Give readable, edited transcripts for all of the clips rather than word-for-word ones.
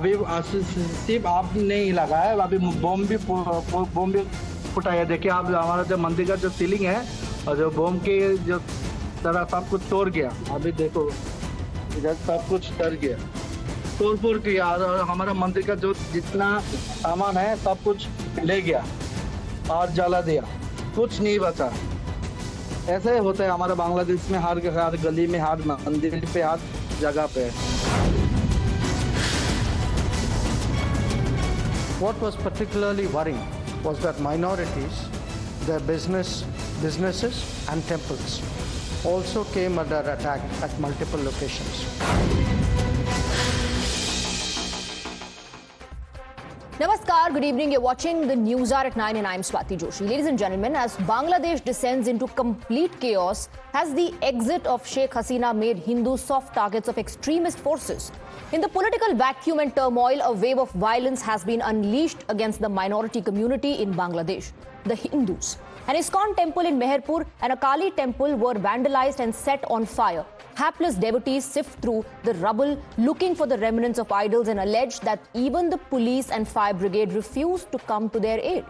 अभी सिर्फ आप नहीं लगा है, अभी बम भी फुटा है। देखिए आप, हमारा जो मंदिर का जो सीलिंग है और जो बम के जो तरह सब कुछ तोड़ गया। अभी देखो इधर सब कुछ डर गया, तोड़ फोड़ किया और हमारा मंदिर का जो जितना सामान है सब कुछ ले गया और जला दिया, कुछ नहीं बचा। ऐसे होता है हमारे बांग्लादेश में, हर गली में, हर मंदिर पे, हर जगह पे। What was particularly worrying was that minorities, their businesses and temples also came under attack at multiple locations. Namaskar, good evening. You're watching the News Hour at 9 and I'm Swati Joshi. Ladies and gentlemen, as Bangladesh descends into complete chaos, has the exit of Sheikh Hasina made Hindus soft targets of extremist forces? In the political vacuum and turmoil, a wave of violence has been unleashed against the minority community in Bangladesh, the Hindus. An ISKCON temple in Meherpur and a Kali temple were vandalized and set on fire. Hapless devotees sift through the rubble looking for the remnants of idols and allege that even the police and fire brigade refused to come to their aid.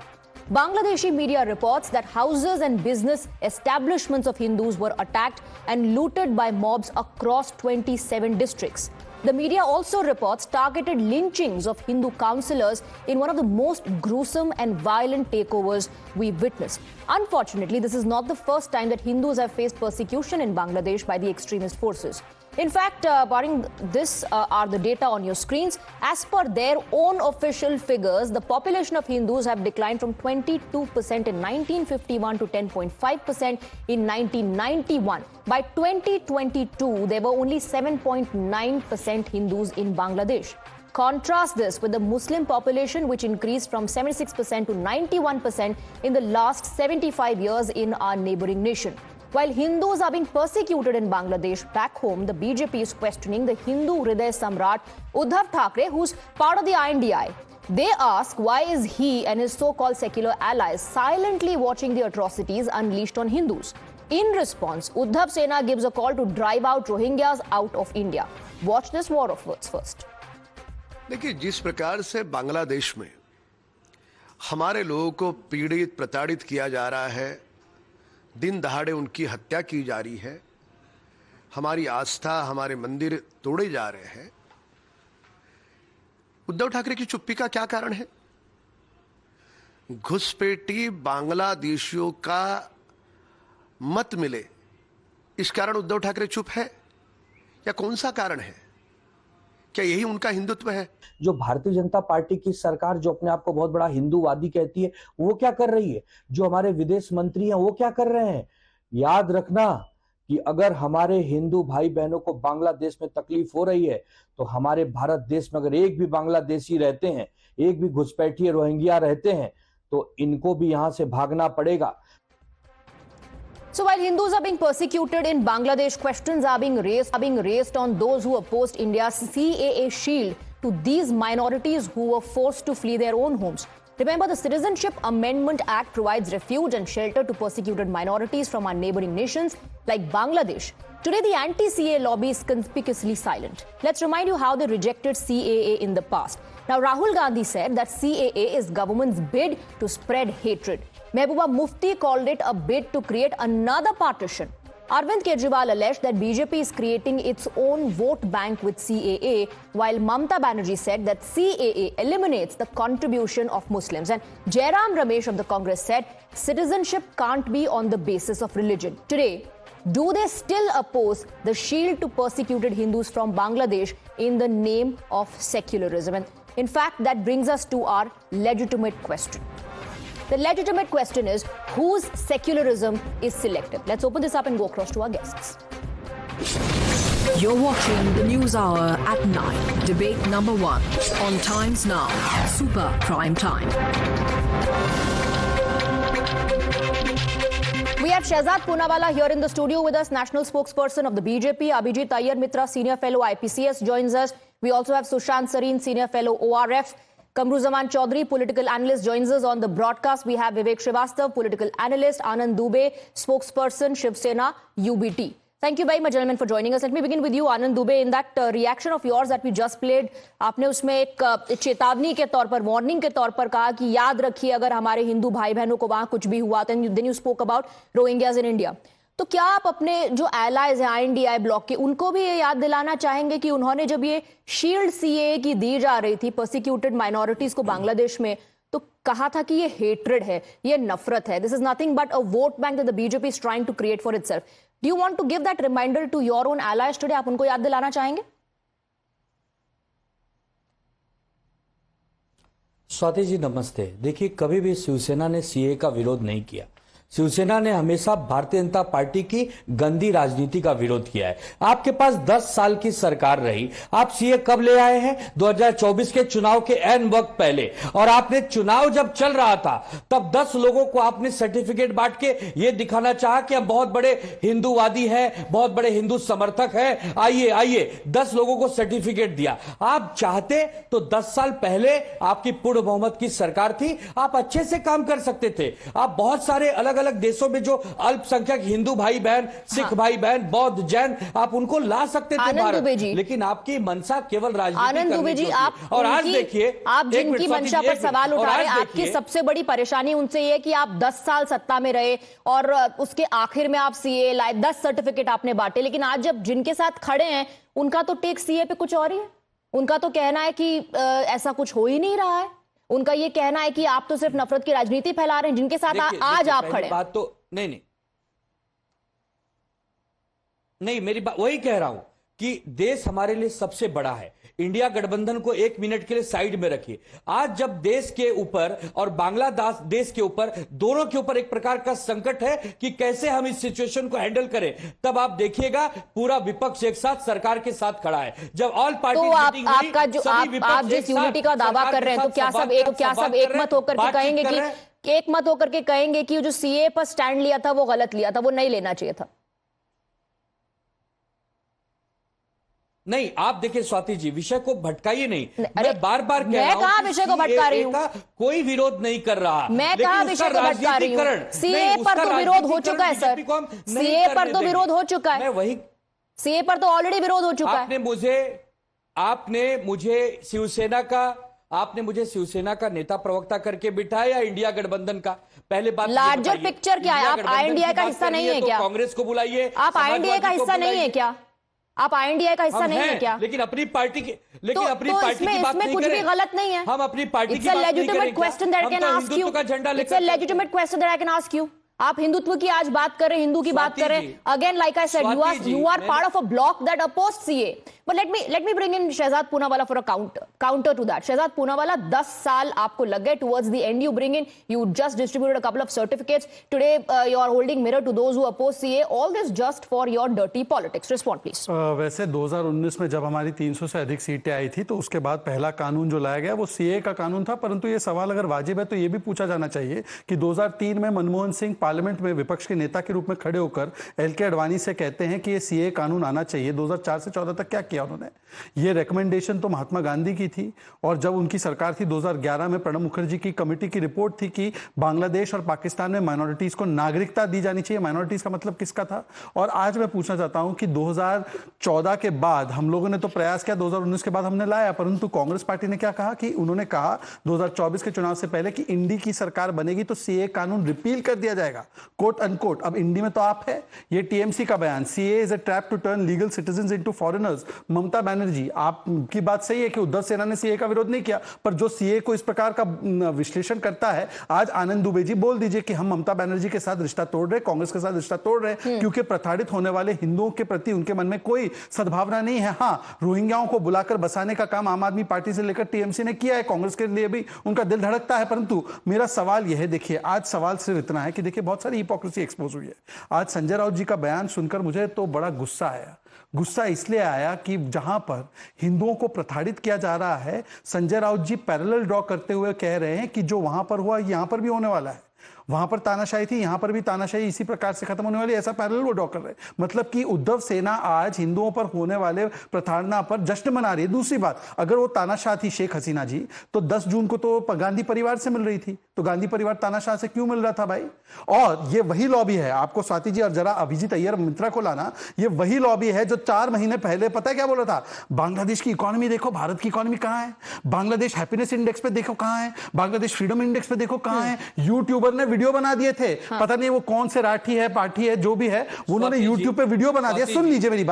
Bangladeshi media reports that houses and business establishments of Hindus were attacked and looted by mobs across 27 districts. The media also reports targeted lynchings of Hindu councillors in one of the most gruesome and violent takeovers we've witnessed. Unfortunately, this is not the first time that Hindus have faced persecution in Bangladesh by the extremist forces. In fact, barring this are the data on your screens. As per their own official figures, the population of Hindus have declined from 22% in 1951 to 10.5% in 1991. By 2022, there were only 7.9% Hindus in Bangladesh. Contrast this with the Muslim population, which increased from 76% to 91% in the last 75 years in our neighboring nation. While Hindus are being persecuted in Bangladesh, back home, the BJP is questioning the Hindu Hriday Samrat Uddhav Thackeray, who's part of the INDI. They ask, why is he and his so-called secular allies silently watching the atrocities unleashed on Hindus? In response, Uddhav Sena gives a call to drive out Rohingyas out of India. Watch this war of words first. देखिए, जिस प्रकार से बांग्लादेश में हमारे लोगों को पीड़ित प्रताड़ित किया जा रहा है, दिन दहाड़े उनकी हत्या की जा रही है, हमारी आस्था, हमारे मंदिर तोड़े जा रहे हैं, उद्धव ठाकरे की चुप्पी का क्या कारण है? घुसपैठी बांग्लादेशियों का मत मिले, इस कारण उद्धव ठाकरे चुप है, या कौन सा कारण है? क्या यही उनका हिंदुत्व है? जो भारतीय जनता पार्टी की सरकार जो अपने आप को बहुत बड़ा हिंदूवादी कहती है, वो क्या कर रही है? जो हमारे विदेश मंत्री हैं वो क्या कर रहे हैं? याद रखना कि अगर हमारे हिंदू भाई बहनों को बांग्लादेश में तकलीफ हो रही है, तो हमारे भारत देश में अगर एक भी बांग्लादेशी रहते हैं, एक भी घुसपैठी रोहिंग्या रहते हैं, तो इनको भी यहां से भागना पड़ेगा। So while Hindus are being persecuted in Bangladesh, questions are being raised on those who opposed India's CAA shield to these minorities who were forced to flee their own homes. Remember, the Citizenship Amendment Act provides refuge and shelter to persecuted minorities from our neighboring nations like Bangladesh. Today, the anti-CAA lobby is conspicuously silent. Let's remind you how they rejected CAA in the past. Now, Rahul Gandhi said that CAA is government's bid to spread hatred. Mehbooba Mufti called it a bid to create another partition. Arvind Kejriwal alleged that BJP is creating its own vote bank with CAA, while Mamta Banerjee said that CAA eliminates the contribution of Muslims. And Jairam Ramesh of the Congress said citizenship can't be on the basis of religion. Today, do they still oppose the shield to persecuted Hindus from Bangladesh in the name of secularism? And in fact, that brings us to our legitimate question. The legitimate question is, whose secularism is selective? Let's open this up and go across to our guests. You're watching the News Hour at 9. Debate number 1 on Times Now. Super Prime Time. We have Shehzad Poonawalla here in the studio with us, national spokesperson of the BJP. Abhijit Iyer Mitra, senior fellow IPCS, joins us. We also have Sushant Sareen, senior fellow ORF. Kamruzaman Chaudhary, political analyst, joins us on the broadcast. We have Vivek Srivastav, political analyst, Anand Dubey, spokesperson, Shiv Sena, UBT. Thank you very much, gentlemen, for joining us. Let me begin with you, Anand Dubey. In that reaction of yours that we just played, आपने उसमें एक चेतावनी के तौर पर, warning के तौर पर कहा कि याद रखिए अगर हमारे हिंदू भाई बहनों को वहां कुछ भी हुआ, then you spoke about Rohingyas in India. तो क्या आप अपने जो एलाइज हैं INDI ब्लॉक के, उनको भी ये याद दिलाना चाहेंगे कि उन्होंने जब ये शील्ड CAA की दी जा रही थी परसिक्यूटेड माइनॉरिटीज को बांग्लादेश में, तो कहा था कि ये हेट्रेड है, ये नफरत है, this is nothing but a vote bank that the BJP is trying to create for itself. Do you want to give that reminder to your own allies today? आप उनको याद दिलाना चाहेंगे? स्वाति जी नमस्ते. देखिए, कभी भी शिवसेना ने CAA का विरोध नहीं किया. शिवसेना ने हमेशा भारतीय जनता पार्टी की गंदी राजनीति का विरोध किया है. आपके पास 10 साल की सरकार रही, आप CAA कब ले आए हैं? 2024 के चुनाव के ऐन वक्त पहले. और आपने चुनाव जब चल रहा था तब 10 लोगों को आपने सर्टिफिकेट बांट के यह दिखाना चाहा कि हम बहुत बड़े हिंदूवादी हैं, बहुत बड़े हिंदू समर्थक हैं, आइए आइए, 10 लोगों को सर्टिफिकेट दिया. आप चाहते तो 10 साल पहले आपकी पूर्ण बहुमत की सरकार थी, आप अच्छे से काम कर सकते थे. आप बहुत सारे अलग अलग देशों में जो अल्पसंख्यक हिंदू भाई बहन, सिख भाई बहन, बौद्ध, जैन, आप उनको ला सकते थे भारत. लेकिन आपकी मंशा केवल राजनीति करने की थी. और आज देखिए, आप जिनकी मंशा पर सवाल उठा रहे हैं, आपकी सबसे बड़ी परेशानी उनसे ये है कि आप 10 साल सत्ता में रहे और उसके आखिर में आप CAA लाए, 10 सर्टिफिकेट आपने बांटे, लेकिन आज जब जिनके साथ खड़े हैं उनका तो टेक CAA पे कुछ और ही है. उनका तो कहना है कि ऐसा कुछ हो ही नहीं रहा है. उनका ये कहना है कि आप तो सिर्फ नफरत की राजनीति फैला रहे हैं जिनके साथ आज आप खड़े हैं. बात तो नहीं, मेरी बात वही कह रहा हूं कि देश हमारे लिए सबसे बड़ा है. इंडिया गठबंधन को 1 मिनट के लिए साइड में रखिए. आज जब देश के ऊपर और बांग्लादेश के ऊपर, दोनों के ऊपर एक प्रकार का संकट है कि कैसे हम इस सिचुएशन को हैंडल करें, तब आप देखिएगा पूरा विपक्ष एक साथ सरकार के साथ खड़ा है. जब ऑल पार्टी तो आपका जो आप जिस यूनिटी का दावा कर रहे हैं, तो क्या सब एक मत होकर के कहेंगे कि एक मत होकर के कहेंगे कि जो CAA पर स्टैंड लिया था वो गलत लिया था, वो नहीं लेना चाहिए था? नहीं, आप देखिए स्वाति जी, विषय को भटकाइए नहीं. मैं बार बार कह रहा हूं, मैं कहा विषय को भटका रही हूं? कोई विरोध नहीं कर रहा. मैं कहा विषय को भटका रही हूं? CAA पर तो विरोध हो चुका है सर. CAA पर तो विरोध हो चुका है. वही CAA पर तो ऑलरेडी विरोध हो चुका है. आपने मुझे शिवसेना का नेता प्रवक्ता करके बिठाया, इंडिया गठबंधन का. पहले बात, लार्जर पिक्चर क्या है? आप INDI का हिस्सा नहीं है क्या? कांग्रेस को बुलाइए. आप INDI का हिस्सा नहीं है क्या? आप INDI का हिस्सा नहीं है क्या? लेकिन अपनी पार्टी की बात नहीं इसमें कुछ भी गलत नहीं है. हम अपनी पार्टी की बात नहीं करेंगे. Legitimate question that can ask you. It's a legitimate question that I can ask you. आप हिंदुत्व की आज बात कर रहे हैं, हिंदू की बात कर रहे हैं. Again like I said, you are part of a block that opposed CAA. But let me bring in Shehzad Poonawalla for a counter to that. Shehzad Poonawalla, 10 साल आपको लग गए. Towards the end you bring in, you just distributed a couple of certificates. Today you are holding mirror to those who oppose CAA. All this just for your dirty politics. Respond please. वैसे 2019 में जब हमारी 300 से अधिक सीटें आई थी, तो उसके बाद पहला कानून जो लाया गया वो CAA का कानून था. परंतु ये सवाल अगर वाजिब है तो ये भी पूछा जाना चाहिए कि 2003 में मनमोहन सिंह पार्लियामेंट में विपक्ष के नेता के रूप में खड़े होकर LK अडवाणी से कहते हैं कि ये CAA कानून आना चाहिए. 2004 से 14 तक क्या किया उन्होंने? ये रिकमेंडेशन तो महात्मा गांधी की थी. और जब उनकी सरकार थी 2011 में प्रणब मुखर्जी की कमेटी की रिपोर्ट थी कि बांग्लादेश और पाकिस्तान में माइनॉरिटीज को नागरिकता दी जानी चाहिए. माइनॉरिटीज का मतलब किसका था? और आज मैं पूछना चाहता हूं कि 2014 के बाद हम लोगों ने तो प्रयास किया, 2019 के बाद हमने लाया, परंतु कांग्रेस पार्टी ने क्या कहा कि उन्होंने कहा 2024 के चुनाव से पहले कि इंडी की सरकार बनेगी तो CAA कानून रिपील कर दिया जाएगा, कोट अनकोट. अब इंडी में तो आप है. ये TMC का बयान, CAA is a trap to turn legal citizens into foreigners. Mamata Banerjee, आपकी बात सही है कि उद्धव सेना ने CAA का विरोध नहीं किया, पर जो CAA को इस प्रकार का विश्लेषण करता है, आज आनंद दुबे जी बोल दीजिए कि हम ममता बनर्जी के साथ रिश्ता तोड़ रहे, कांग्रेस के साथ रिश्ता तोड़ रहे, क्योंकि प्रताड़ित होने वाले हिंदुओं के प्रति उनके मन में कोई सद्भावना नहीं है. हाँ, रोहिंग्याओं को बुलाकर बसाने का काम आम आदमी पार्टी से लेकर TMC ने किया है, कांग्रेस के लिए भी उनका दिल धड़कता है. परंतु मेरा सवाल यह है, देखिए आज सवाल सिर्फ इतना है कि देखिए बहुत सारी हिपोक्रेसी एक्सपोज हुई है. आज संजय राउत जी का बयान सुनकर मुझे तो बड़ा गुस्सा आया. गुस्सा इसलिए आया कि जहां पर हिंदुओं को प्रताड़ित किया जा रहा है, संजय राउत जी पैरेलल ड्रॉ करते हुए कह रहे हैं कि जो वहां पर हुआ यहां पर भी होने वाला है. वहां पर तानाशाही थी, यहां पर भी तानाशाही इसी प्रकार से खत्म होने वाली, ऐसा पैरेलल वो ड्रॉ कर रहे हैं। मतलब कि उद्धव सेना आज हिंदुओं पर होने वाले प्रताड़ना पर जश्न मना रही है। दूसरी बात, अगर वो तानाशाह थी शेख हसीना जी, तो 10 जून को तो गांधी परिवार से मिल रही थी, तो गांधी परिवार तानाशाह से क्यों मिल रहा था भाई? और ये वही लॉबी है, आपको स्वाति जी और जरा अभिजीत अय्यर मित्रा को लाना, ये वही लॉबी है जो 4 महीने पहले पता है क्या बोला था? बांग्लादेश की इकोनॉमी देखो, भारत की इकोनॉमी कहां है, बांग्लादेश हैप्पीनेस इंडेक्स पे देखो कहां है, बांग्लादेश फ्रीडम इंडेक्स पे देखो कहां है। यूट्यूबर ने वीडियो बना दिए थे, पता नहीं वो कौन से राठी है, पार्टी है, जो भी है, उन्होंने यूट्यूब पे वीडियो बना दिया। सुन लीजिए मेरी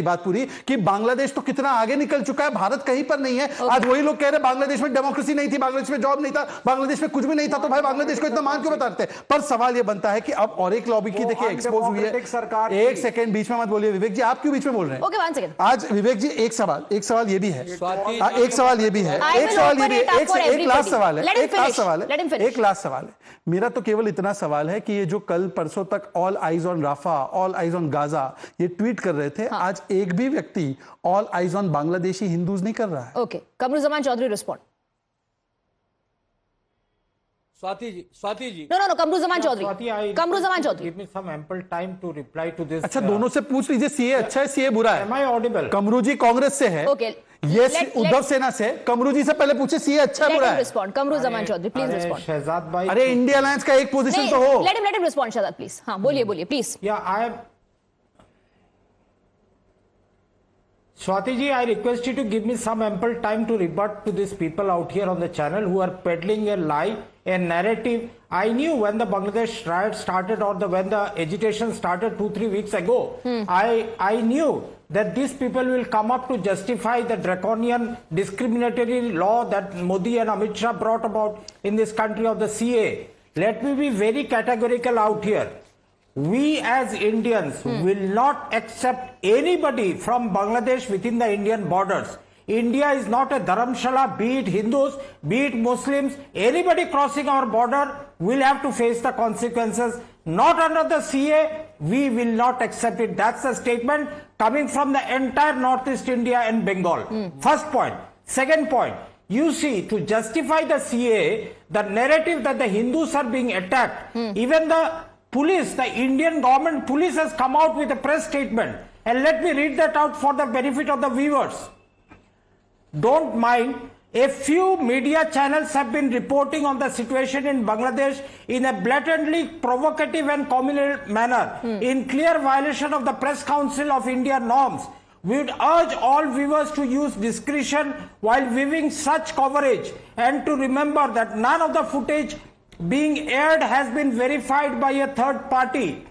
बात पूरी, कि बांग्लादेश तो कितना आगे निकल चुका है, भारत कहीं पर नहीं है। आज वही लोग कह रहे हैं बांग्लादेश में डेमोक्रेसी नहीं थी, बांग्लादेश में जॉब नहीं था, बांग्लादेश में कुछ भी नहीं था। तो भाई बांग्लादेश को इतना मान क्यों बताते हैं? पर सवाल यह बनता है कि अब और एक लॉबी की देखिए एक्सपोज हुई है। सरकार, एक सेकंड बीच में मत बोलिए विवेक जी, आप क्यों बीच में बोल रहे हैं? Okay, 1 second. आज विवेक जी एक सवाल ये भी है, एक लास्ट सवाल है मेरा तो केवल इतना सवाल है कि ये जो कल परसों तक all eyes on Rafah, all eyes on Gaza ये ट्वीट कर रहे थे, आज एक भी व्यक्ति all eyes on Bangladeshi Hindus नहीं कर रहा है। Okay, Kamruzzaman Chowdhury respond. Swati ji. No, Kamruzzaman Chowdhury. Give me some ample time to reply to this. अच्छा, दोनों से पूछ लीजिए, सीए अच्छा है, सीए बुरा है? Am I audible? Kamru ji Congress से है, ओके, ये उद्धव सेना से। कमरू जी से पहले पूछे सीए अच्छा है बुरा है? Respond Kamruzzaman Chowdhury, please respond. Shehzad भाई, अरे इंडिया अलायंस का एक पोजीशन तो हो। Let him respond Shehzad please. हाँ, बोलिए please. Swati ji, I request you to give me some ample time to rebut to these people out here on the channel who are peddling a lie, a narrative. I knew when the Bangladesh riot started or when the agitation started 2-3 weeks ago, I knew that these people will come up to justify the draconian discriminatory law that Modi and Amit Shah brought about in this country of the CA. Let me be very categorical out here. We as Indians will not accept anybody from Bangladesh within the Indian borders. India is not a dharamshala, be it Hindus, be it Muslims. Anybody crossing our border will have to face the consequences. Not under the CA, we will not accept it. That's the statement coming from the entire Northeast India and Bengal. First point. Second point. You see, to justify the CA, the narrative that the Hindus are being attacked, even the police, the Indian government police has come out with a press statement, and let me read that out for the benefit of the viewers. Don't mind, a few media channels have been reporting on the situation in Bangladesh in a blatantly provocative and communal manner, in clear violation of the Press Council of India norms. We would urge all viewers to use discretion while viewing such coverage, and to remember that none of the footage being aired has been verified by a third party.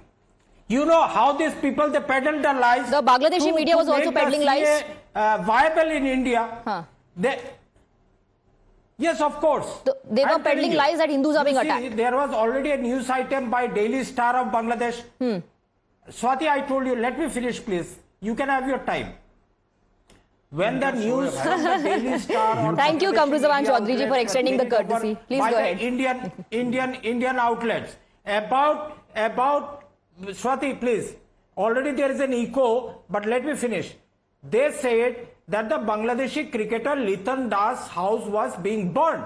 You know how these people, they peddle the lies. The Bangladeshi media was also peddling lies. Viable in India. Yes, of course. They were peddling lies that Hindus are being attacked. There was already a news item by Daily Star of Bangladesh. Swati, I told you, let me finish please. You can have your time. When the news from the Daily Star... Thank you, Kamaruzaman Chaudhary ji, for extending the courtesy. Please go ahead. Indian outlets about Swati, please. Already there is an echo, but let me finish. They said that the Bangladeshi cricketer Litan Das' house was being burned.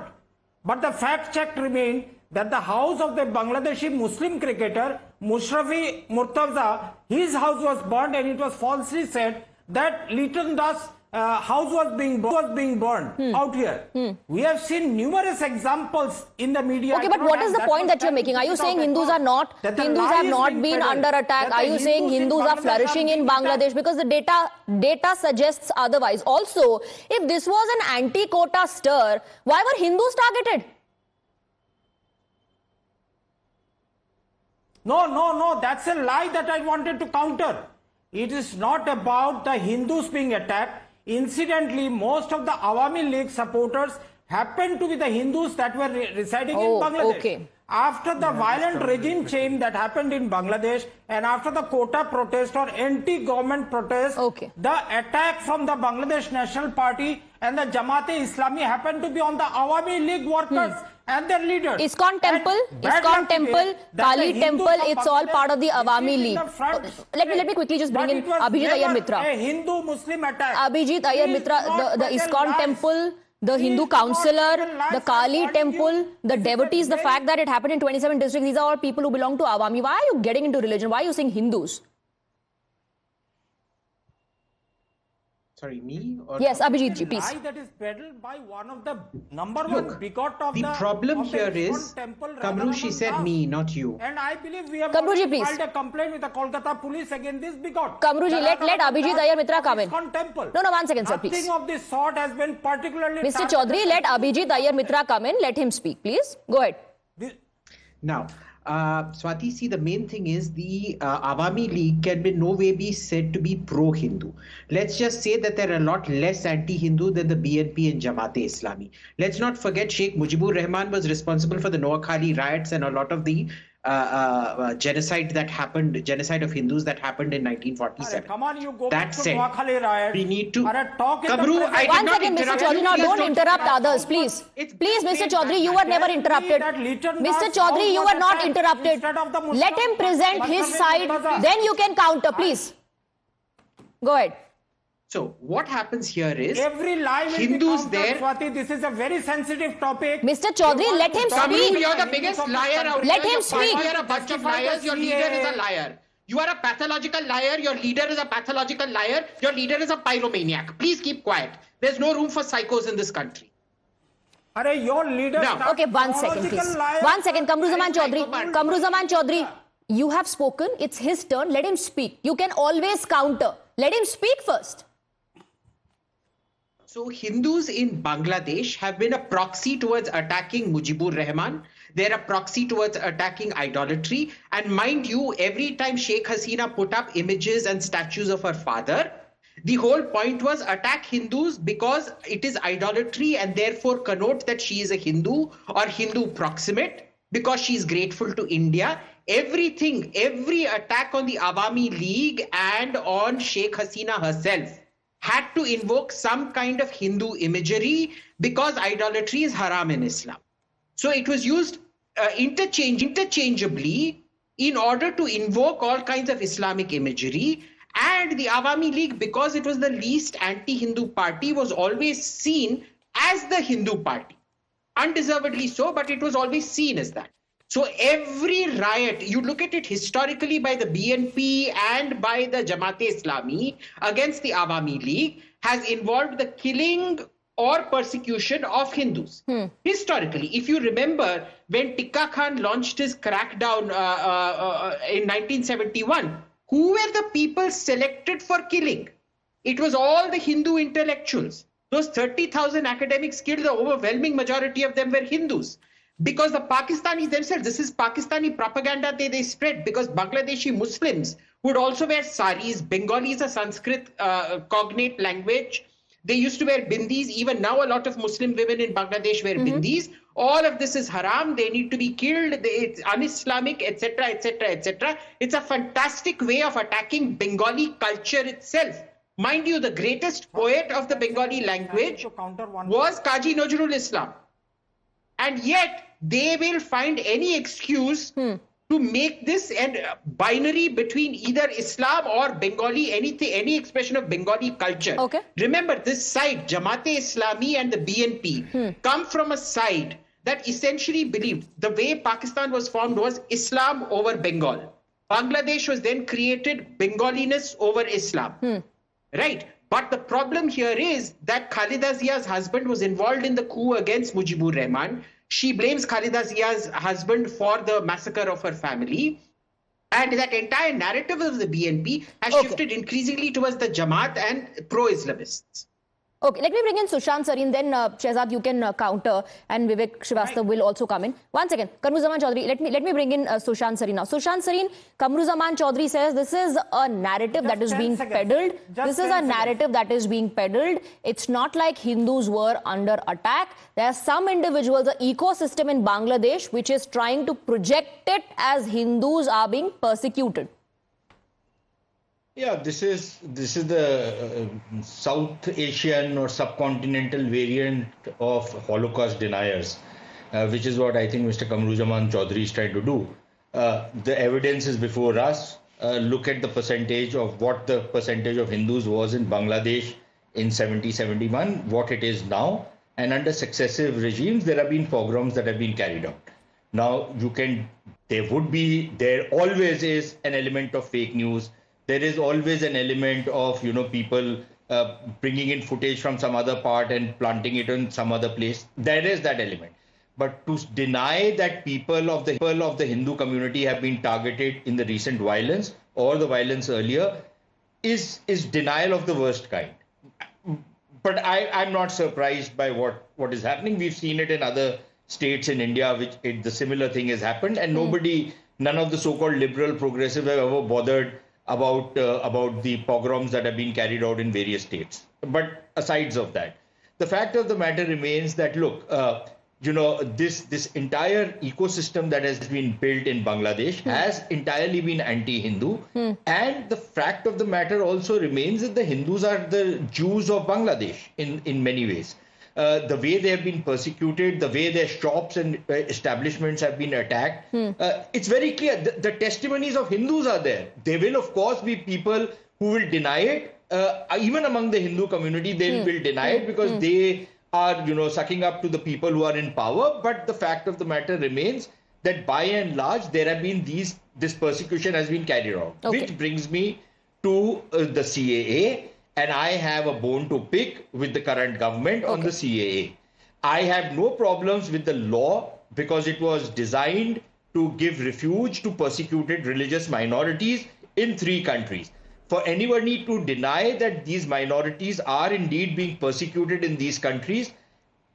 But the fact check remained that the house of the Bangladeshi Muslim cricketer Mushrafi Murtaza, his house was burned, and it was falsely said that Litan Das' house was being burned out here. We have seen numerous examples in the media. Okay, but what is the point that you're making? Are you saying Hindus have not been under attack? Are you saying Hindus are flourishing in Bangladesh? Because the data suggests otherwise. Also, if this was an anti-quota stir, why were Hindus targeted? No, that's a lie that I wanted to counter. It is not about the Hindus being attacked. Incidentally, most of the Awami League supporters happened to be the Hindus that were residing in Bangladesh. Okay. After the violent regime change that happened in Bangladesh, and after the quota protest or anti-government protest, the attack from the Bangladesh National Party and the Jamaat-e-Islami happened to be on the Awami League workers and their leaders. ISKCON temple, Kali temple, it's all part of the Awami League. Let me quickly just bring in Abhijit Iyer Mitra. A Hindu-Muslim attack. Abhijit Iyer Mitra, the ISKCON temple, the Hindu councillor, the Kali temple, the devotees, the fact that it happened in 27 districts, these are all people who belong to Awami. Why are you getting into religion? Why are you saying Hindus? Sorry, me? Or Yes, Abhijit ji, please. Lie that is peddled by one of the number one bigot of the problem here is, Kamru, she said me, not you. And I believe we have Kamruji, please. filed a complaint with the Kolkata police against this bigot. Kamruji, let Abhijit Iyer Mitra come in. Temple. No, 1 second, sir, please. Nothing of this sort has been particularly... Mr. Chaudhary, let Abhijit Iyer Mitra come in. Let him speak, please. Go ahead. Now, Swati, see, the main thing is the Awami League can in no way be said to be pro-Hindu. Let's just say that they're a lot less anti-Hindu than the BNP and Jamaat-e-Islami. Let's not forget Sheikh Mujibur Rahman was responsible for the Noakhali riots and a lot of the genocide of Hindus that happened in 1947. Come on, you go that back to said, Noakhali riots. we need to... Kamru, One second, Mr. Chaudhary, now don't interrupt others, please. Please, Mr. Chaudhary, you were never interrupted. Mr. Chaudhary, you were not interrupted. Let him present his side, then you can counter, please. Go ahead. So, what happens here is... Every lie will Hindus be there... Swati, this is a very sensitive topic. Mr. Chaudhary, let him speak. You're the biggest liar out Let here. him speak. You're a bunch of liars. Your leader is a liar. You are a pathological liar. Your leader is a pathological liar. Your leader is a pyromaniac. Please keep quiet. There's no room for psychos in this country. Your leader... Now, Okay, 1 second, please. 1 second, Kamruzaman Chaudhary. Kamruzaman Chaudhary, you have spoken. It's his turn. Let him speak. You can always counter. Let him speak first. So Hindus in Bangladesh have been a proxy towards attacking Mujibur Rahman. They're a proxy towards attacking idolatry. And mind you, every time Sheikh Hasina put up images and statues of her father, the whole point was attack Hindus because it is idolatry and therefore connote that she is a Hindu or Hindu proximate because she is grateful to India. Everything, every attack on the Awami League and on Sheikh Hasina herself had to invoke some kind of Hindu imagery because idolatry is haram in Islam. So it was used interchangeably in order to invoke all kinds of Islamic imagery. And the Awami League, because it was the least anti-Hindu party, was always seen as the Hindu party. Undeservedly so, but it was always seen as that. So every riot, you look at it historically by the BNP and by the Jamaat-e-Islami against the Awami League, has involved the killing or persecution of Hindus. Historically, if you remember, when Tikka Khan launched his crackdown in 1971, who were the people selected for killing? It was all the Hindu intellectuals. Those 30,000 academics killed, the overwhelming majority of them were Hindus. Because the Pakistanis themselves, this is Pakistani propaganda they spread, because Bangladeshi Muslims would also wear saris. Bengali is a Sanskrit cognate language. They used to wear bindis. Even now, a lot of Muslim women in Bangladesh wear bindis. All of this is haram. They need to be killed. It's un-Islamic, etc., etc., etc. It's a fantastic way of attacking Bengali culture itself. Mind you, the greatest poet of the Bengali language was Kazi Nazrul Islam. And yet, they will find any excuse to make this a binary between either Islam or Bengali, any expression of Bengali culture. Okay. Remember, this side, Jamaat-e-Islami and the BNP, come from a side that essentially believed the way Pakistan was formed was Islam over Bengal. Bangladesh was then created Bengaliness over Islam. Right? But the problem here is that Khalida Zia's husband was involved in the coup against Mujibur Rahman. She blames Khalida Zia's husband for the massacre of her family. And that entire narrative of the BNP has shifted increasingly towards the Jamaat and pro-Islamists. Okay, let me bring in Sushant Sareen, then Shehzad, you can counter, and Vivek Srivastava will also come in. 1 second, Kamruzaman Chaudhary, let me bring in Sushant Sareen now. Sushant Sareen, Kamruzaman Chaudhary says this is a narrative that is being peddled. This is a narrative that is being peddled. It's not like Hindus were under attack. There are some individuals, the ecosystem in Bangladesh, which is trying to project it as Hindus are being persecuted. Yeah, this is the South Asian or subcontinental variant of Holocaust deniers, which is what I think Mr. Kamruzaman Chaudhary is trying to do. The evidence is before us. Look at the percentage of what the percentage of Hindus was in Bangladesh in 70-71, what it is now, and under successive regimes, there have been pogroms that have been carried out. Now, there always is an element of fake news. There is always an element of, people bringing in footage from some other part and planting it in some other place. There is that element. But to deny that people of the Hindu community have been targeted in the recent violence or the violence earlier is denial of the worst kind. But I'm not surprised by what is happening. We've seen it in other states in India, the similar thing has happened, and none of the so-called liberal progressive have ever bothered about the pogroms that have been carried out in various states. But aside of that, the fact of the matter remains that, look, this entire ecosystem that has been built in Bangladesh has entirely been anti-Hindu. And the fact of the matter also remains that the Hindus are the Jews of Bangladesh in many ways. The way they have been persecuted, the way their shops and establishments have been attacked, it's very clear. The testimonies of Hindus are there. There will, of course, be people who will deny it. Even among the Hindu community, they will deny it because they are, sucking up to the people who are in power. But the fact of the matter remains that by and large, there have been this persecution has been carried out. Okay. Which brings me to the CAA. And I have a bone to pick with the current government on the CAA. I have no problems with the law because it was designed to give refuge to persecuted religious minorities in 3 countries. For anybody to deny that these minorities are indeed being persecuted in these countries,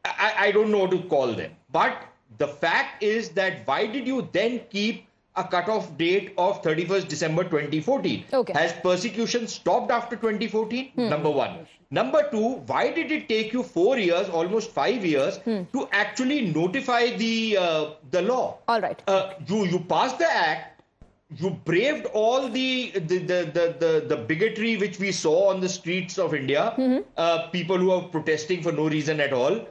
I don't know what to call them. But the fact is that why did you then keep a cutoff date of 31st December 2014? Okay. Has persecution stopped after 2014? Number one. Number two, why did it take you 4 years, almost 5 years, to actually notify the law? All right. You passed the act. You braved all the bigotry which we saw on the streets of India. People who are protesting for no reason at all.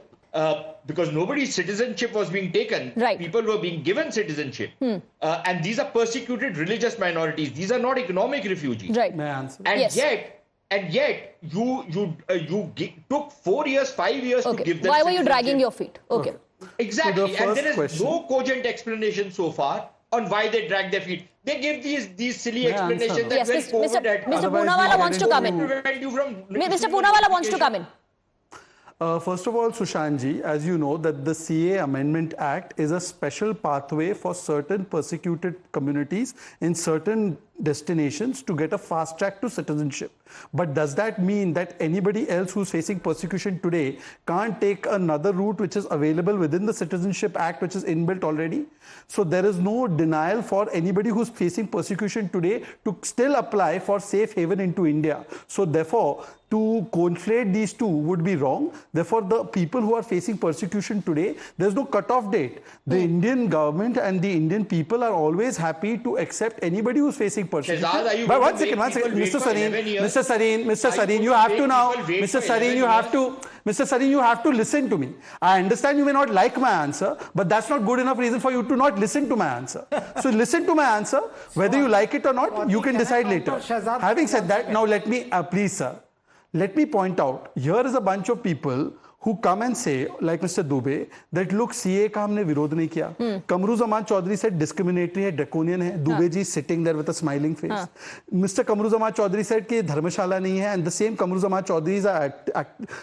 Because nobody's citizenship was being taken. Right. People were being given citizenship. And these are persecuted religious minorities. These are not economic refugees. Right. May I answer? And yet, you took 4 years, 5 years to give them Why were you dragging your feet? Okay. Exactly. And there is no cogent explanation so far on why they dragged their feet. They give these silly explanations that Mr. Poonawalla wants to come in. Mr. Poonawalla wants to come in. First of all, Sushantji, as you know, that the CAA Amendment Act is a special pathway for certain persecuted communities in certain destinations to get a fast track to citizenship. But does that mean that anybody else who's facing persecution today can't take another route which is available within the Citizenship Act, which is inbuilt already? So there is no denial for anybody who's facing persecution today to still apply for safe haven into India. So therefore, to conflate these two would be wrong. Therefore, the people who are facing persecution today, there's no cutoff date. The Indian government and the Indian people are always happy to accept anybody who's facing persecution. Shehzad, but one second, Mr. Sareen, you have to now, Mr. Sareen, you have to listen to me. I understand you may not like my answer, but that's not good enough reason for you to not listen to my answer. So listen to my answer, whether you like it or not, you can decide later. Having said that, now let me, please sir, let me point out, here is a bunch of people who come and say, like Mr. Dubey, that look, CA का हमने विरोध नहीं किया. Kamruzaman Chaudhary said discriminatory है, draconian है. Dubey ji is sitting there with a smiling face. Mr. Kamruzaman Chaudhary said कि धर्मशाला नहीं है, and the same Kamruzaman Chaudhary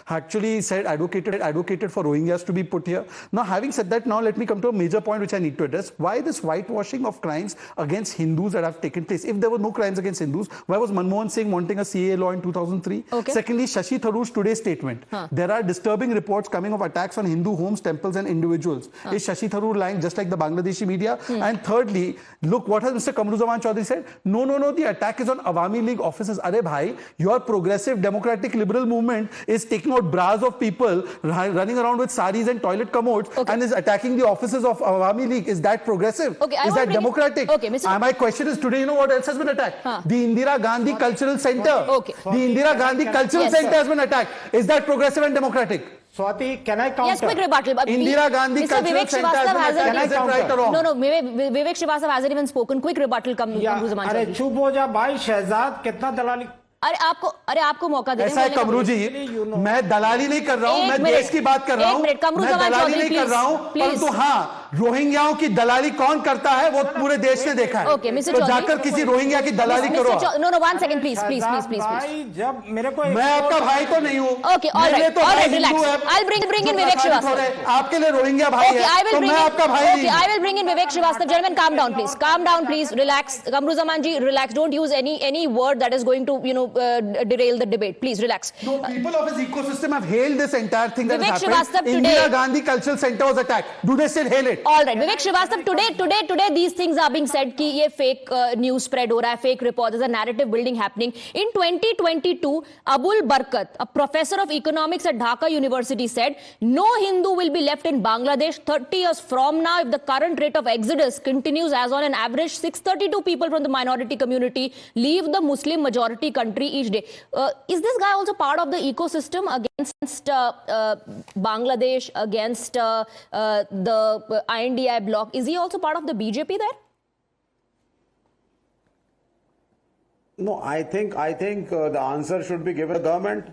actually said advocated for Rohingyas to be put here. Now, having said that, now let me come to a major point which I need to address. Why this whitewashing of crimes against Hindus that have taken place? If there were no crimes against Hindus, why was Manmohan Singh wanting a CA law in 2003? Okay. Secondly, Shashi Tharoor's today's statement. There are disturbing reports coming of attacks on Hindu homes, temples and individuals. Is Shashi Tharoor lying just like the Bangladeshi media? And thirdly, look what has Mr. Kamruzaman Chaudhary said. No, the attack is on Awami League offices. Arey bhai, your progressive democratic liberal movement is taking out bras of people running around with saris and toilet commodes and is attacking the offices of Awami League. Is that progressive? Okay, is that democratic? Okay, my question is today, you know what else has been attacked? The Indira Gandhi Cultural Center. Okay. The Indira Gandhi Cultural Center has been attacked. Is that progressive and democratic? Swati, can I counter? Yes, quick rebuttal. Indira Gandhi Cultural Center has been right or wrong? No, Vivek Srivastava hasn't even spoken. Quick rebuttal, Kamruzaman Chaudhary. अरे चुप हो जा भाई शहजाद, कितना दलाली. अरे आपको मौका दे ऐसा है कमरू जी, मैं दलाली नहीं कर रहा हूं, मैं देश की बात कर रहा हूं, मैं दलाली नहीं कर रहा हूं, परंतु हाँ, रोहिंग्याओं की दलाली कौन करता है वो पूरे देश ने देखा है। तो जाकर किसी रोहिंग्या की दलाली करो। No no 1 second please please please please. जब मेरे को मैं आपका भाई तो नहीं हूं। Okay alright alright relax. I will bring in Vivek Srivastava. आपके लिए रोहिंग्या भाई है तो मैं आपका भाई नहीं। Okay I will bring in Vivek Srivastava. Gentleman calm down please, relax. Kamruzaman ji, relax, don't use any word that is going to derail the debate, please relax. No, people of his ecosystem have hailed this entire thing that Vivek has happened. Srivastava, Indira today, Gandhi Cultural Center was attacked. Do they still hail it? All right, Vivek Srivastava, today these things are being said कि ये fake news spread हो रहा है, fake report, there's a narrative building happening. In 2022, Abul Barkat, a professor of economics at Dhaka University, said no Hindu will be left in Bangladesh 30 years from now if the current rate of exodus continues, as on an average 632 people from the minority community leave the Muslim majority country each day. Is this guy also part of the ecosystem against Bangladesh, against the INDI bloc? Is he also part of the BJP there? No, I think the answer should be given to the government.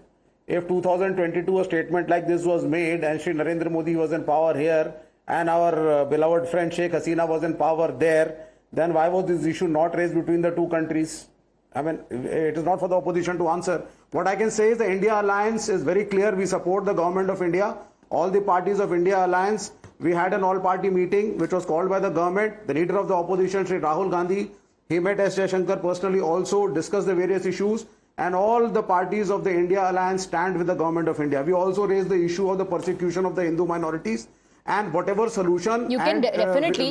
If 2022 a statement like this was made and Shri Narendra Modi was in power here and our beloved friend Sheikh Hasina was in power there, then why was this issue not raised between the two countries? I mean, it is not for the opposition to answer. What I can say is the India Alliance is very clear. We support the government of India. All the parties of India Alliance. We had an all-party meeting which was called by the government. The leader of the opposition, Shri Rahul Gandhi, he met S. Jaishankar personally, also discussed the various issues, and all the parties of the India Alliance stand with the government of India. We also raised the issue of the persecution of the Hindu minorities, and whatever solution you can definitely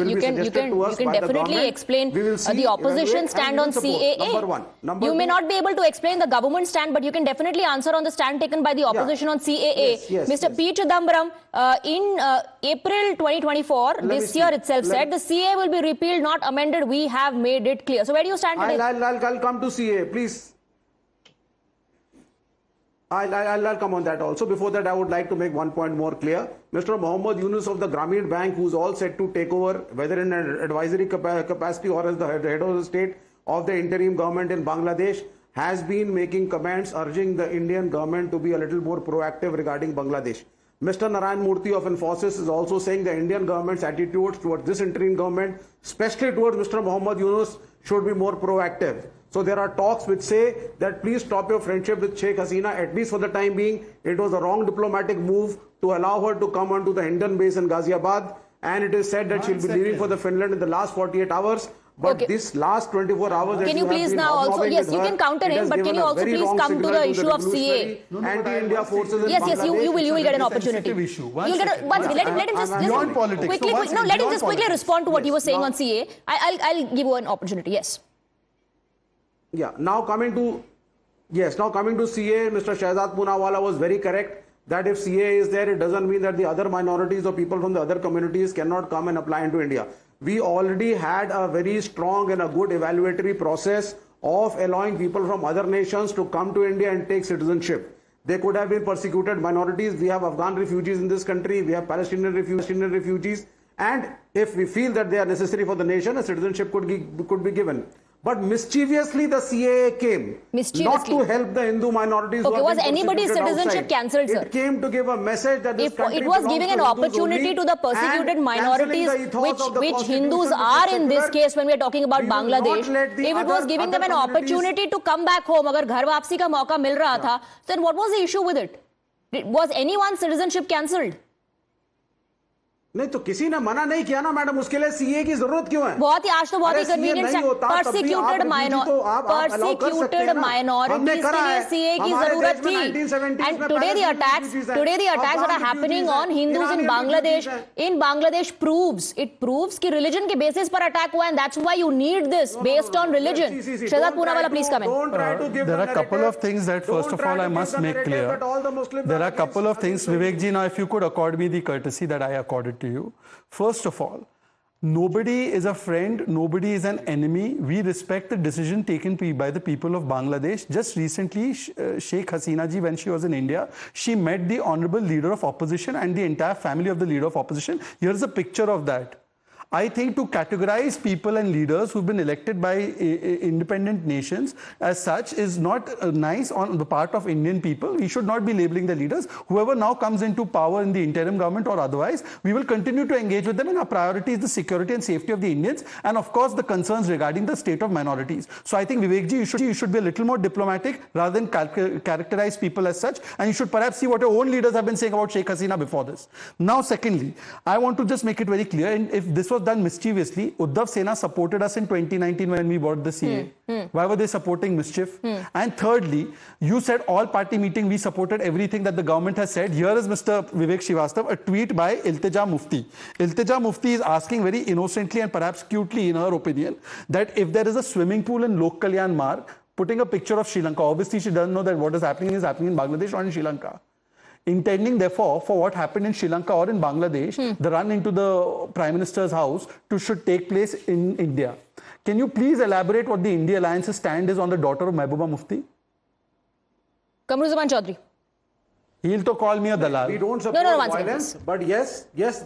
explain the opposition stand on CAA. You may not be able to explain the government stand, but you can definitely answer on the stand taken by the opposition on CAA. Mr. P. Chidambaram, in April 2024, this year itself said the CAA will be repealed, not amended. We have made it clear. So where do you stand today? I'll come to CAA, please. I'll come on that also. Before that, I would like to make one point more clear. Mr. Mohammad Yunus of the Grameen Bank, who's all set to take over, whether in an advisory capacity or as the head of the state of the interim government in Bangladesh, has been making comments urging the Indian government to be a little more proactive regarding Bangladesh. Mr. Narayan Murthy of Infosys is also saying the Indian government's attitudes towards this interim government, especially towards Mr. Mohammad Yunus, should be more proactive. So there are talks which say that please stop your friendship with Sheikh Hasina, at least for the time being. It was a wrong diplomatic move to allow her to come onto the Indian base in Ghaziabad, and it is said that she'll be leaving for the Finland in the last 48 hours. But this last 24 hours... Can you please now also... Yes, you can counter him, but can you also please come to the issue of CA? Anti-India forces... Yes, you will get an opportunity. You'll get let him just quickly... No, let him just quickly respond to what he was saying on CA. I'll give you an opportunity, yes. Yeah, now coming to CA, Mr. Shahzad Poonawala was very correct that if CA is there, it doesn't mean that the other minorities or people from the other communities cannot come and apply into India. We already had a very strong and a good evaluatory process of allowing people from other nations to come to India and take citizenship. They could have been persecuted minorities. We have Afghan refugees in this country. We have Palestinian refugees. And if we feel that they are necessary for the nation, a citizenship could be given. But mischievously, the CAA came not to help the Hindu minorities. Okay, was anybody's citizenship cancelled, sir? It came to give a message that this country it was giving an opportunity to the persecuted minorities, which Hindus are in this case when we are talking about Bangladesh. If it was giving them an opportunity to come back home, agar ghar waapsi ka mauka mil raha tha, then what was the issue with it? Was anyone's citizenship cancelled? नहीं तो किसी ने मना नहीं किया ना madam, उसके लिए सीए की जरूरत क्यों है? बहुत ही आज तो बहुत ही कन्वीनियंट है। परसिक्यूटेड माइनॉरिटीज के लिए सीए की जरूरत थी। And today the attacks that are happening on Hindus in Bangladesh proves कि रिलीजन के बेसिस पर अटैक हुआ, and that's why you need this based on religion. Shehzad Poonawalla please come in. There are a couple of things that first of all I must make clear. There are a couple of things, Vivek ji, now if you could accord me the courtesy that I accorded to you. First of all, nobody is a friend, nobody is an enemy. We respect the decision taken by the people of Bangladesh. Just recently, Sheikh Hasina ji, when she was in India, she met the honorable leader of opposition and the entire family of the leader of opposition. Here's a picture of that. I think to categorize people and leaders who've been elected by independent nations as such is not nice on the part of Indian people. We should not be labeling the leaders. Whoever now comes into power in the interim government or otherwise, we will continue to engage with them, and our priority is the security and safety of the Indians, and of course the concerns regarding the state of minorities. So I think, Vivekji, you should be a little more diplomatic rather than characterize people as such, and you should perhaps see what your own leaders have been saying about Sheikh Hasina before this. Now, secondly, I want to just make it very clear, and if this was done mischievously, Uddhav Sena supported us in 2019 when we bought the CA. Why were they supporting mischief? And thirdly, you said all party meeting, we supported everything that the government has said. Here is Mr. Vivek Srivastava, a tweet by Iltija Mufti. Iltija Mufti is asking very innocently and perhaps cutely, in her opinion, that if there is a swimming pool in Lok Kalyan Marg, putting a picture of Sri Lanka, obviously she doesn't know that what is happening in Bangladesh or in Sri Lanka. Intending, therefore, for what happened in Sri Lanka or in Bangladesh, the run into the Prime Minister's house should take place in India. Can you please elaborate what the India Alliance's stand is on the daughter of Mehbooba Mufti? Kamruzaman Chaudhary. He'll to call me a dalal. We don't support violence, but yes, this.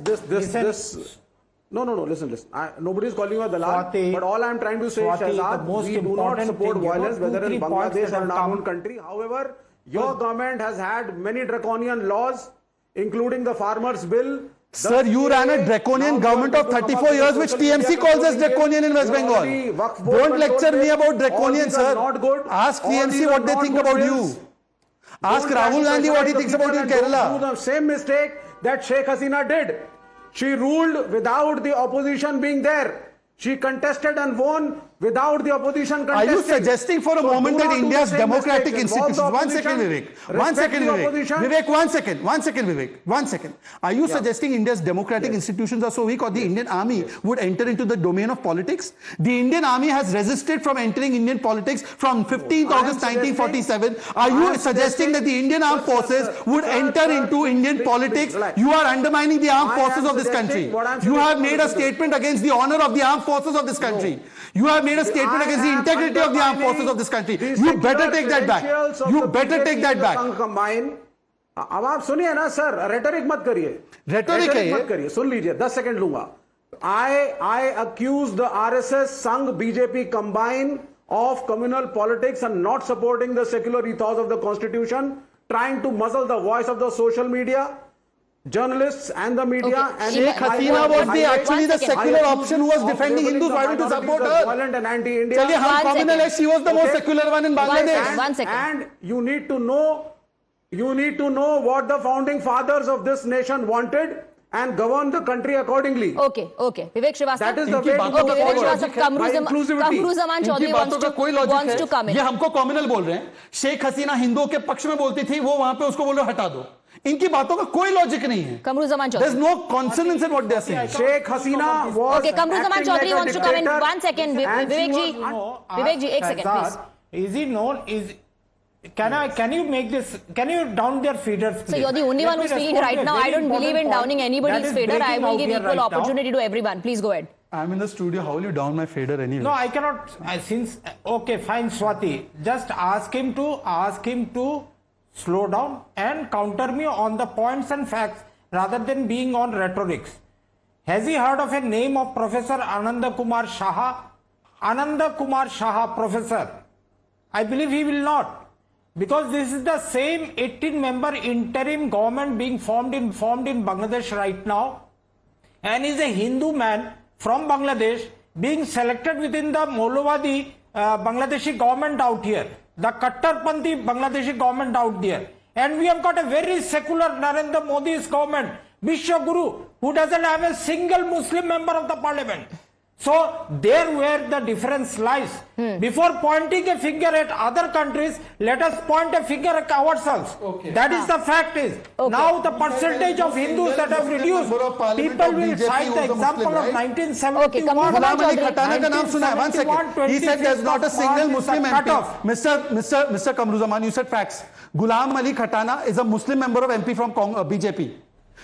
No, listen. Nobody is calling you a dalal, Swati, but all I am trying to say, Shahzad, we do not support violence, whether in Bangladesh or in our own country. However, your government has had many draconian laws, including the Farmers' Bill. Sir, you ran a draconian government of 34 years, which TMC calls as draconian in West Bengal. Don't lecture me about draconian, sir. Ask TMC what they think about you. Ask Rahul Gandhi what he thinks about you in Kerala. Do the same mistake that Sheikh Hasina did. She ruled without the opposition being there. She contested and won without the opposition contesting. Are you suggesting for a moment that India's democratic institutions... One second, Vivek. One second. Are you suggesting India's democratic institutions are so weak, or the Indian army would enter into the domain of politics? The Indian army has resisted from entering Indian politics from 15th August 1947. Are you suggesting that the Indian armed forces would enter into Indian politics? You are undermining the armed forces of this country. You have made a statement against the honor of the armed forces of this country. You have made a statement against the integrity of the armed forces of this country. You better take that back. You better take that back. अब आप सुनिए ना sir, rhetoric मत करिए. Rhetoric मत करिए. सुन लीजिए, 10 second लूंगा. I accuse the RSS, Sangh, BJP combine of communal politics and not supporting the secular ethos of the constitution, trying to muzzle the voice of the social media, journalists and the media. Okay. And Sheikh Hasina was actually the secular option who was defending Hindus. Why don't you support her? Violent and anti-India. Chaliye, hum communal hai. She was the most secular one in Bangladesh. One second. And you need to know what the founding fathers of this nation wanted and govern the country accordingly. Okay. Vivek Srivastava. That is the way to Okay, Vivek forward. Srivastava, Kamruzaman Chaudhary wants to come in. ये हमको communal बोल रहे हैं. शेख हसीना हिंदुओं के पक्ष में बोलती थी, वो वहां पे उसको बोल रहे हटा दो. इनकी बातों का कोई लॉजिक नहीं है. Kamruzaman Chaudhary. There's no consonance in what they're saying. Sheikh Hasina was Okay, Kamruzaman acting Chaudhary like a wants to come in. dictator, 1 second. and she Vivek ji, एक second, please. Is it known? Can you make this? Can you down their feeders? So you're the only one who's speaking right now. I don't believe in downing anybody's fader. I will give equal opportunity to everyone. Please go ahead. I'm in the studio. How will you down my fader anyway? No, I cannot. Okay, fine, Swati. Just ask him to slow down and counter me on the points and facts rather than being on rhetorics. Has he heard of a name of Professor Ananda Kumar Shaha? Ananda Kumar Shaha, professor. I believe he will not. Because this is the same 18-member interim government being formed in Bangladesh right now, and is a Hindu man from Bangladesh being selected within the Moldovadi Bangladeshi government out here, the Kattarpanthi Bangladeshi government out there. And we have got a very secular Narendra Modi's government, Vishwaguru, who doesn't have a single Muslim member of the parliament. So there where the difference lies. Before pointing a finger at other countries, let us point a finger at ourselves. Okay. That is the fact is. Okay. Now the percentage of Hindus that have reduced, people will cite the example of 1971. Okay, Ghulam Ali Khatana ka naam suna hai. 1 second. He said there's not a single Muslim MP. Mr. Kamruzaman, you said facts. Ghulam Ali Khatana is a Muslim member of MP from BJP.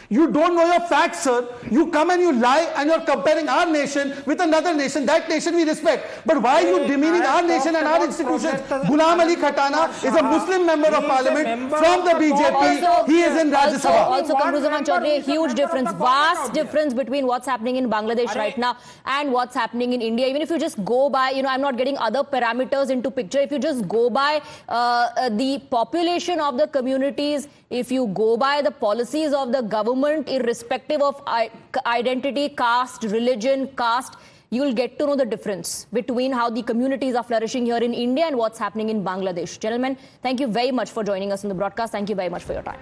You don't know your facts, sir. You come and you lie and you're comparing our nation with another nation. That nation we respect. But why are you demeaning our nation and our institutions? Ghulam Ali Khatana is a Muslim member of parliament from the BJP. He is in Rajya Sabha. Also, Kamruzaman Chaudhary, a huge difference, vast difference between what's happening in Bangladesh right now and what's happening in India. Even if you just go by, I'm not getting other parameters into picture. If you just go by the population of the communities, if you go by the policies of the government, irrespective of identity, caste, religion, caste, you will get to know the difference between how the communities are flourishing here in India and what's happening in Bangladesh. Gentlemen, thank you very much for joining us in the broadcast. Thank you very much for your time.